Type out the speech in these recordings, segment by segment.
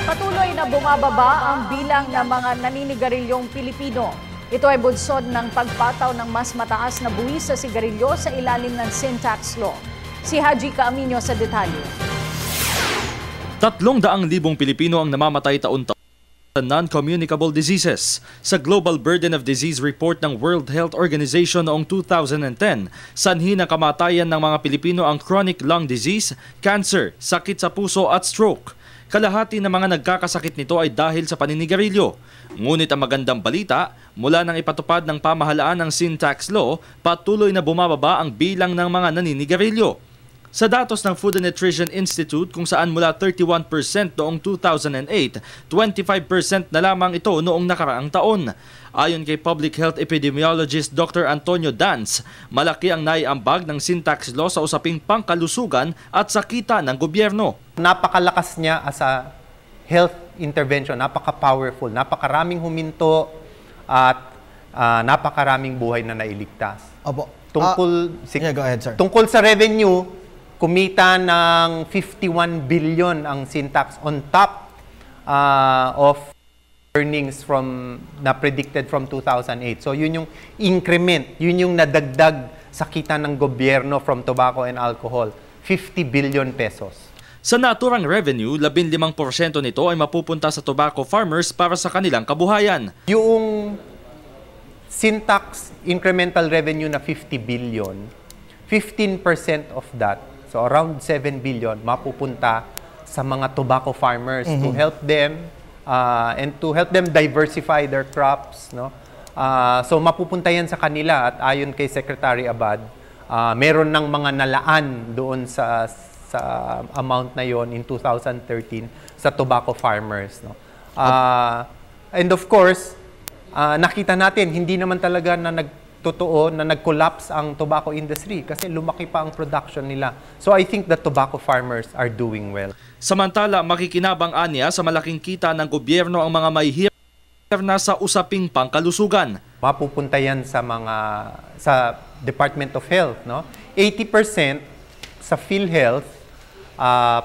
Patuloy na bumababa ang bilang ng mga naninigarilyong Pilipino. Ito ay bunsod ng pagpataw ng mas mataas na buwis sa sigarilyo sa ilalim ng Sin Tax Law. Si Haji Caaminio sa detalye. 300,000 Pilipino ang namamatay taon-taon sa non-communicable diseases. Sa Global Burden of Disease Report ng World Health Organization noong 2010, sanhi ng kamatayan ng mga Pilipino ang chronic lung disease, cancer, sakit sa puso at stroke. Kalahati ng mga nagkakasakit nito ay dahil sa paninigarilyo. Ngunit ang magandang balita, mula nang ipatupad ng pamahalaan ng Sin Tax Law, patuloy na bumababa ang bilang ng mga naninigarilyo. Sa datos ng Food and Nutrition Institute kung saan mula 31% noong 2008, 25% na lamang ito noong nakaraang taon. Ayon kay Public Health Epidemiologist Dr. Antonio Dans, malaki ang naiambag ng Sin Tax Law sa usaping pangkalusugan at sakita ng gobyerno. Napakalakas niya as a health intervention, napaka-powerful, napakaraming huminto at napakaraming buhay na nailigtas. Opo. Go ahead, sir. Tungkol sa revenue, kumita ng 51 billion ang Sin Tax on top of earnings na predicted from 2008. So yun yung increment, yun yung nadagdag sa kita ng gobyerno from tobacco and alcohol, 50 billion pesos. Sa naturang revenue, 15% nito ay mapupunta sa tobacco farmers para sa kanilang kabuhayan. Yung Sin Tax incremental revenue na 50 billion, 15% of that, so around 7 billion, mapupunta sa mga tobacco farmers to help them and to help them diversify their crops. No? So mapupunta yan sa kanila at ayon kay Secretary Abad, meron ng mga nalaan doon sa amount na yon in 2013 sa tobacco farmers. No? And of course, nakita natin, hindi naman talaga na nag-collapse ang tobacco industry kasi lumaki pa ang production nila. So I think the tobacco farmers are doing well. Samantala, makikinabang anya sa malaking kita ng gobyerno ang mga may hirap na sa usaping pangkalusugan. Mapupunta yan sa Department of Health. No? 80% sa PhilHealth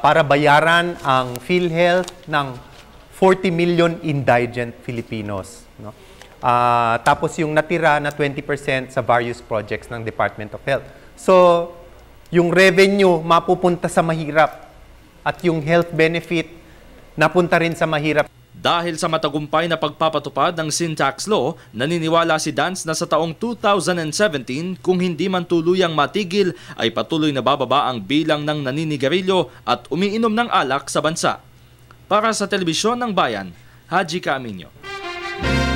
para bayaran ang PhilHealth ng 40 million indigent Filipinos. No? Tapos yung natira na 20% sa various projects ng Department of Health. So, yung revenue mapupunta sa mahirap at yung health benefit napunta rin sa mahirap. Dahil sa matagumpay na pagpapatupad ng Sin Tax Law, naniniwala si Dans na sa taong 2017, kung hindi man tuluyang matigil, ay patuloy na bababa ang bilang ng naninigarilyo at umiinom ng alak sa bansa. Para sa Telebisyon ng Bayan, Haji Caaminio.